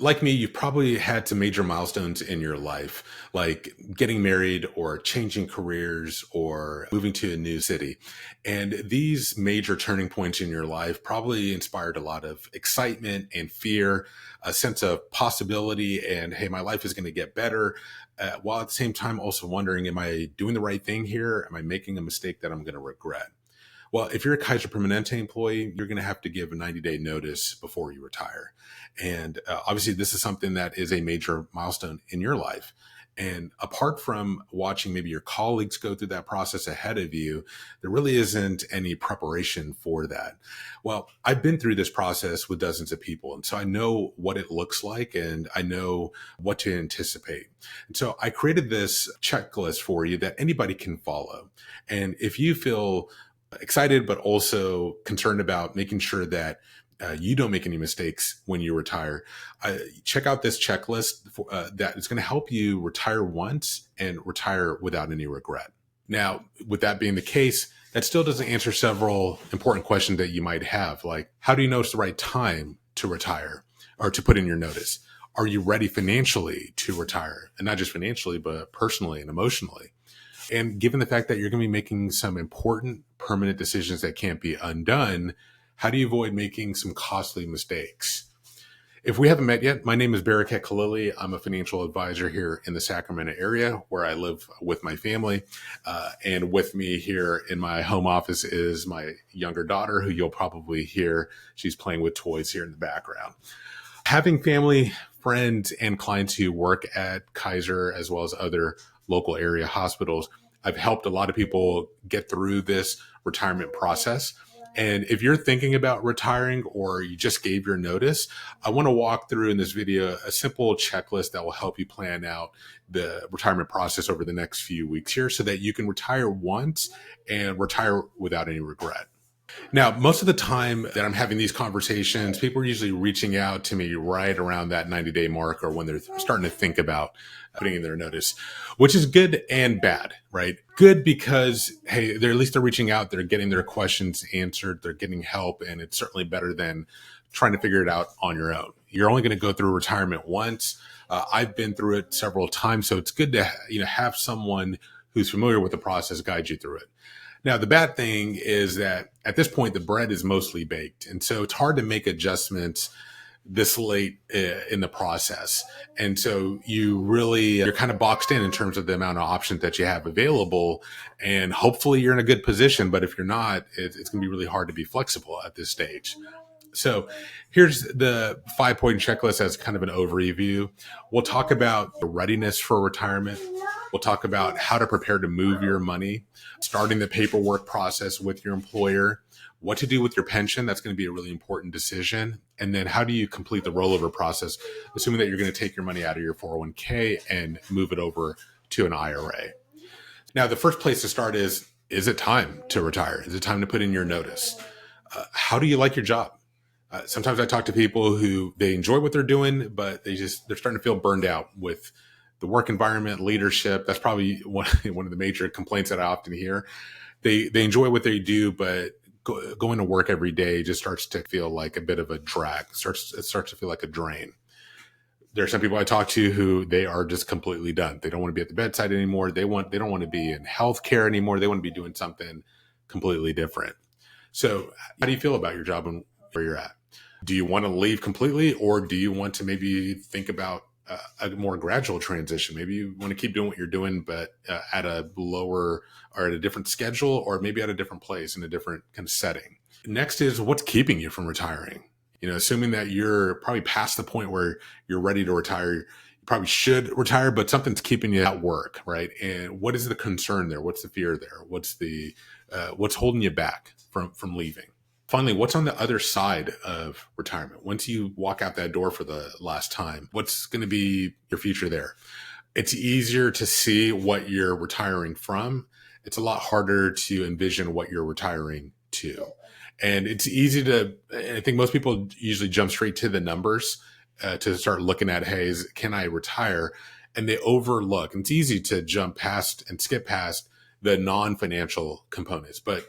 Like me, you've probably had some major milestones in your life, like getting married or changing careers or moving to a new city. And these major turning points in your life probably inspired a lot of excitement and fear, a sense of possibility, and hey, my life is going to get better. While at the same time, also wondering, am I doing the right thing here? Am I making a mistake that I'm going to regret? Well, if you're a Kaiser Permanente employee, you're going to have to give a 90-day notice before you retire. And obviously, this is something that is a major milestone in your life. And apart from watching maybe your colleagues go through that process ahead of you, there really isn't any preparation for that. Well, I've been through this process with dozens of people. And so I know what it looks like and I know what to anticipate. And so I created this checklist for you that anybody can follow. And if you feel excited, but also concerned about making sure that you don't make any mistakes when you retire, check out this checklist that is going to help you retire once and retire without any regret. Now, with that being the case, that still doesn't answer several important questions that you might have, like how do you know it's the right time to retire or to put in your notice? Are you ready financially to retire? And not just financially, but personally and emotionally. And given the fact that you're going to be making some important permanent decisions that can't be undone, how do you avoid making some costly mistakes? If we haven't met yet, my name is Barakat Khalili. I'm a financial advisor here in the Sacramento area where I live with my family. And with me here in my home office is my younger daughter, who you'll probably hear. She's playing with toys here in the background. Having family, friends, and clients who work at Kaiser as well as other local area hospitals, I've helped a lot of people get through this retirement process. And if you're thinking about retiring or you just gave your notice, I want to walk through in this video a simple checklist that will help you plan out the retirement process over the next few weeks here so that you can retire once and retire without any regret. Now, most of the time that I'm having these conversations, people are usually reaching out to me right around that 90-day mark or when they're starting to think about putting in their notice, which is good and bad, right? Good because, hey, they're at least they're reaching out, they're getting their questions answered, they're getting help, and it's certainly better than trying to figure it out on your own. You're only going to go through retirement once. I've been through it several times, so it's good to have someone who's familiar with the process guide you through it. Now, the bad thing is that at this point, the bread is mostly baked. And so it's hard to make adjustments this late in the process. And so you're kind of boxed in terms of the amount of options that you have available. And hopefully you're in a good position. But if you're not, it's going to be really hard to be flexible at this stage. So here's the 5-point checklist as kind of an overview. We'll talk about the readiness for retirement. We'll talk about how to prepare to move your money, starting the paperwork process with your employer, what to do with your pension. That's going to be a really important decision. And then how do you complete the rollover process, assuming that you're going to take your money out of your 401k and move it over to an IRA. Now, the first place to start is it time to retire? Is it time to put in your notice? How do you like your job? Sometimes I talk to people who they enjoy what they're doing, but they're starting to feel burned out with the work environment, leadership. That's probably one of the major complaints that I often hear. They enjoy what they do, but going to work every day just starts to feel like a bit of a drag. It starts to feel like a drain. There are some people I talk to who they are just completely done. They don't want to be at the bedside anymore. They don't want to be in healthcare anymore. They want to be doing something completely different. So how do you feel about your job and where you're at? Do you want to leave completely, or do you want to maybe think about a more gradual transition? Maybe you want to keep doing what you're doing, but at a lower or at a different schedule, or maybe at a different place in a different kind of setting. Next is what's keeping you from retiring. Assuming that you're probably past the point where you're ready to retire, you probably should retire, but something's keeping you at work, right? And what is the concern there? What's the fear there? What's holding you back from leaving? Finally, what's on the other side of retirement? Once you walk out that door for the last time, what's going to be your future there? It's easier to see what you're retiring from. It's a lot harder to envision what you're retiring to. And it's easy I think most people usually jump straight to the numbers to start looking at, hey, can I retire? And they overlook. And it's easy to jump past and skip past the non-financial components. But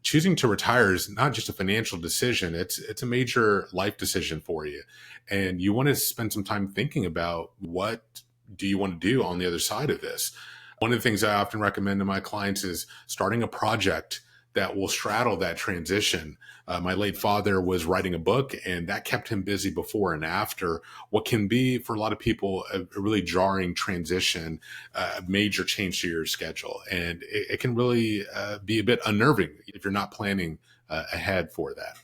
choosing to retire is not just a financial decision. It's a major life decision for you. And you want to spend some time thinking about what do you want to do on the other side of this. One of the things I often recommend to my clients is starting a project that will straddle that transition. My late father was writing a book, and that kept him busy before and after what can be, for a lot of people, a really jarring transition, a major change to your schedule. And it can really be a bit unnerving if you're not planning ahead for that.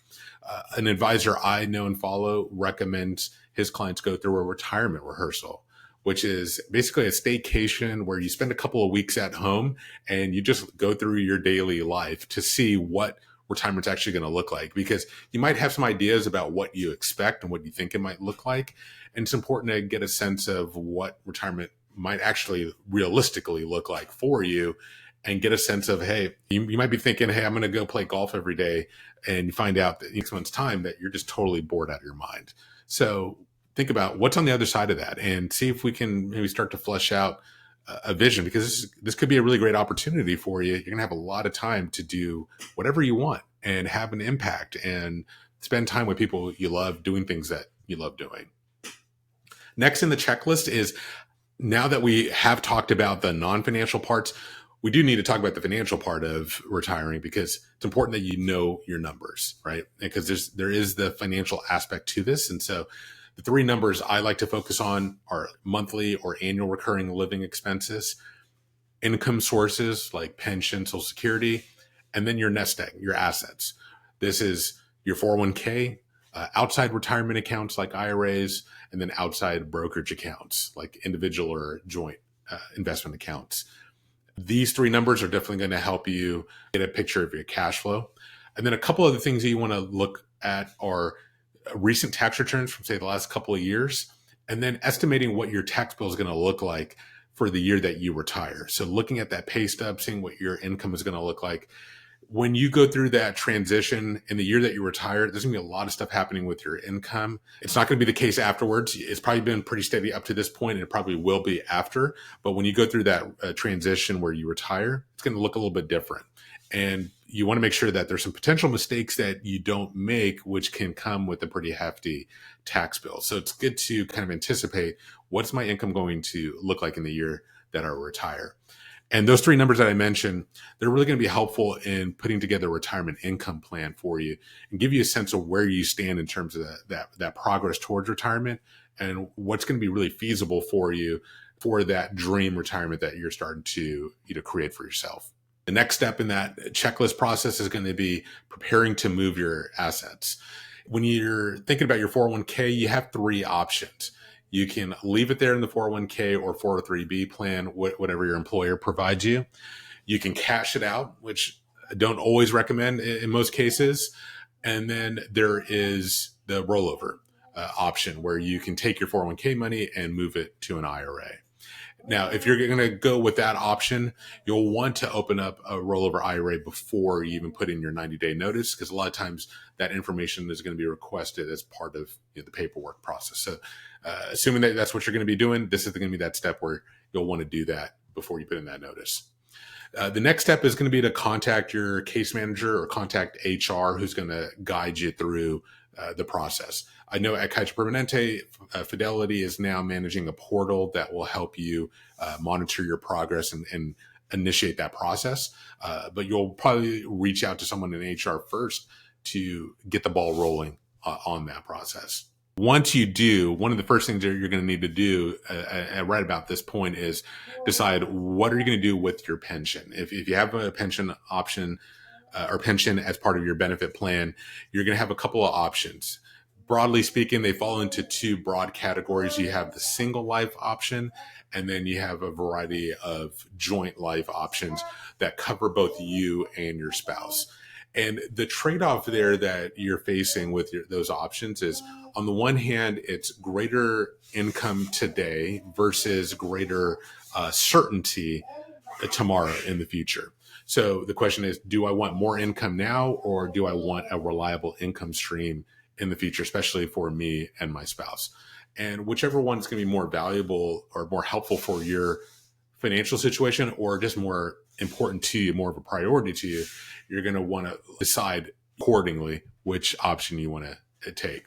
An advisor I know and follow recommends his clients go through a retirement rehearsal, which is basically a staycation where you spend a couple of weeks at home and you just go through your daily life to see what retirement's actually going to look like, because you might have some ideas about what you expect and what you think it might look like. And it's important to get a sense of what retirement might actually realistically look like for you, and get a sense of, hey, you might be thinking, hey, I'm going to go play golf every day. And you find out that in 6 months' time that you're just totally bored out of your mind. So think about what's on the other side of that and see if we can maybe start to flesh out a vision, because this could be a really great opportunity for you. You're going to have a lot of time to do whatever you want and have an impact and spend time with people you love, doing things that you love doing. Next in the checklist is, now that we have talked about the non-financial parts, we do need to talk about the financial part of retiring, because it's important that you know your numbers, right? Because there is the financial aspect to this. And so the three numbers I like to focus on are monthly or annual recurring living expenses, income sources like pension, Social Security, and then your nest egg, your assets. This is your 401k, outside retirement accounts like IRAs, and then outside brokerage accounts like individual or joint investment accounts. These three numbers are definitely going to help you get a picture of your cash flow. And then a couple of the things that you want to look at are recent tax returns from, say, the last couple of years, and then estimating what your tax bill is going to look like for the year that you retire. So looking at that pay stub, seeing what your income is going to look like. When you go through that transition in the year that you retire, there's going to be a lot of stuff happening with your income. It's not going to be the case afterwards. It's probably been pretty steady up to this point, and it probably will be after. But when you go through that transition where you retire, it's going to look a little bit different. And you want to make sure that there's some potential mistakes that you don't make, which can come with a pretty hefty tax bill. So it's good to kind of anticipate, what's my income going to look like in the year that I retire? And those three numbers that I mentioned, they're really going to be helpful in putting together a retirement income plan for you and give you a sense of where you stand in terms of that progress towards retirement, and what's going to be really feasible for you for that dream retirement that you're starting to create for yourself. The next step in that checklist process is going to be preparing to move your assets. When you're thinking about your 401k, you have three options. You can leave it there in the 401k or 403b plan, whatever your employer provides you. You can cash it out, which I don't always recommend in most cases. And then there is the rollover option, where you can take your 401k money and move it to an IRA. Now, if you're going to go with that option, you'll want to open up a rollover IRA before you even put in your 90-day notice, because a lot of times that information is going to be requested as part of the paperwork process. So assuming that that's what you're going to be doing, this is going to be that step where you'll want to do that before you put in that notice. The next step is going to be to contact your case manager or contact HR, who's going to guide you through the process. I know at Kaiser Permanente, Fidelity is now managing a portal that will help you monitor your progress and initiate that process. But you'll probably reach out to someone in HR first to get the ball rolling on that process. Once you do, one of the first things that you're going to need to do right about this point is decide, what are you going to do with your pension? If you have a pension option or pension as part of your benefit plan, you're going to have a couple of options. Broadly speaking, they fall into two broad categories. You have the single life option, and then you have a variety of joint life options that cover both you and your spouse. And the trade-off there that you're facing with those options is, on the one hand, it's greater income today versus greater certainty tomorrow in the future. So the question is, do I want more income now, or do I want a reliable income stream in the future, especially for me and my spouse? And whichever one is going to be more valuable or more helpful for your financial situation or just more important to you, more of a priority to you, you're going to want to decide accordingly which option you want to take.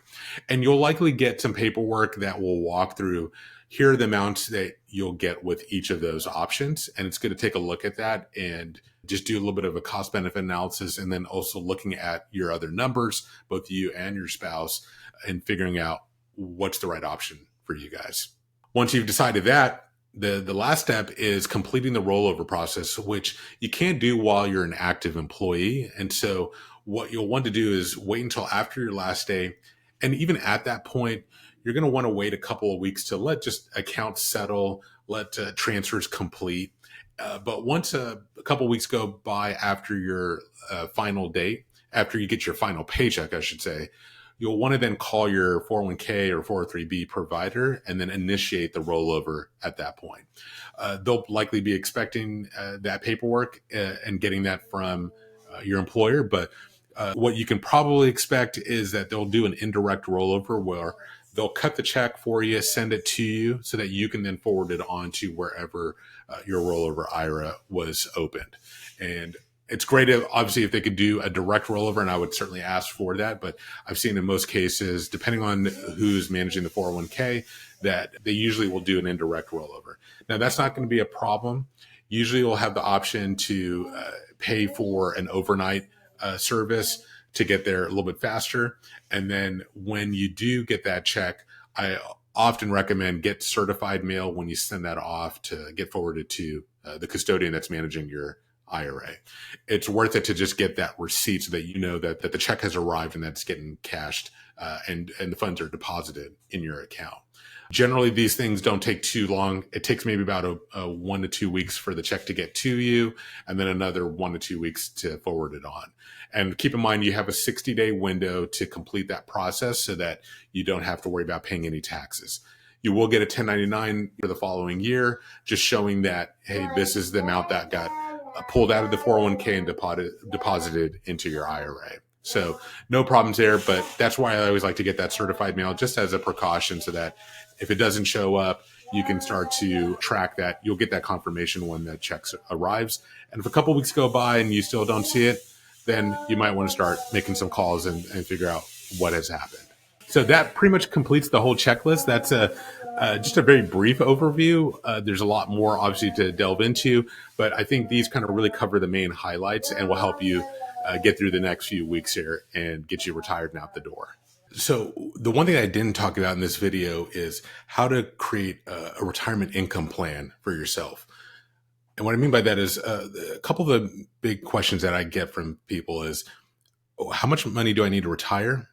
And you'll likely get some paperwork that will walk through, here are the amounts that you'll get with each of those options. And it's going to take a look at that and just do a little bit of a cost benefit analysis, and then also looking at your other numbers, both you and your spouse, and figuring out what's the right option for you guys. Once you've decided that, the last step is completing the rollover process, which you can't do while you're an active employee. And so what you'll want to do is wait until after your last day. And even at that point, you're going to want to wait a couple of weeks to let just accounts settle, let transfers complete. But once a couple of weeks go by after your final date, after you get your final paycheck, I should say, you'll want to then call your 401k or 403b provider and then initiate the rollover at that point. They'll likely be expecting that paperwork and getting that from your employer. But what you can probably expect is that they'll do an indirect rollover where they'll cut the check for you, send it to you so that you can then forward it on to wherever your rollover IRA was opened. And it's great, obviously, if they could do a direct rollover, and I would certainly ask for that. But I've seen in most cases, depending on who's managing the 401k, that they usually will do an indirect rollover. Now, that's not going to be a problem. Usually you'll have the option to pay for an overnight service to get there a little bit faster. And then when you do get that check, I often recommend get certified mail when you send that off to get forwarded to the custodian that's managing your IRA. It's worth it to just get that receipt so that you know that the check has arrived and that's getting cashed and the funds are deposited in your account. Generally, these things don't take too long. It takes maybe about a 1 to 2 weeks for the check to get to you, and then another 1 to 2 weeks to forward it on. And keep in mind, you have a 60-day window to complete that process so that you don't have to worry about paying any taxes. You will get a 1099 for the following year, just showing that, hey, this is the amount that got pulled out of the 401k and deposited into your IRA. So no problems there, but that's why I always like to get that certified mail just as a precaution so that if it doesn't show up, you can start to track that. You'll get that confirmation when the check arrives. And if a couple of weeks go by and you still don't see it, then you might want to start making some calls and figure out what has happened. So that pretty much completes the whole checklist. That's just a very brief overview. There's a lot more, obviously, to delve into, but I think these kind of really cover the main highlights and will help you get through the next few weeks here and get you retired and out the door. So the one thing I didn't talk about in this video is how to create a retirement income plan for yourself. And what I mean by that is a couple of the big questions that I get from people is, how much money do I need to retire?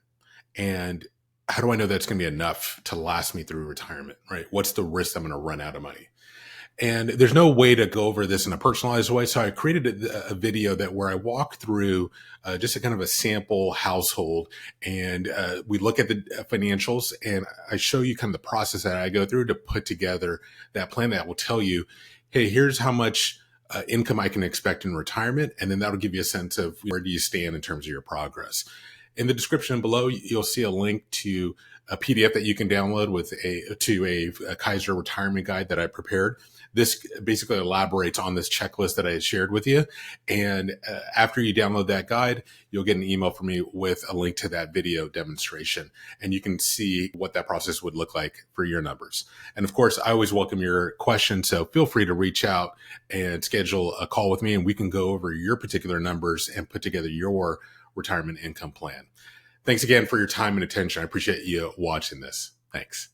And how do I know that's going to be enough to last me through retirement, right? What's the risk I'm going to run out of money? And there's no way to go over this in a personalized way. So I created a video where I walk through just a kind of a sample household, and we look at the financials, and I show you kind of the process that I go through to put together that plan that will tell you, hey, here's how much income I can expect in retirement. And then that'll give you a sense of where do you stand in terms of your progress. In the description below, you'll see a link to a PDF that you can download with a Kaiser retirement guide that I prepared. This basically elaborates on this checklist that I shared with you. And after you download that guide, you'll get an email from me with a link to that video demonstration. And you can see what that process would look like for your numbers. And of course, I always welcome your questions. So feel free to reach out and schedule a call with me, and we can go over your particular numbers and put together your retirement income plan. Thanks again for your time and attention. I appreciate you watching this. Thanks.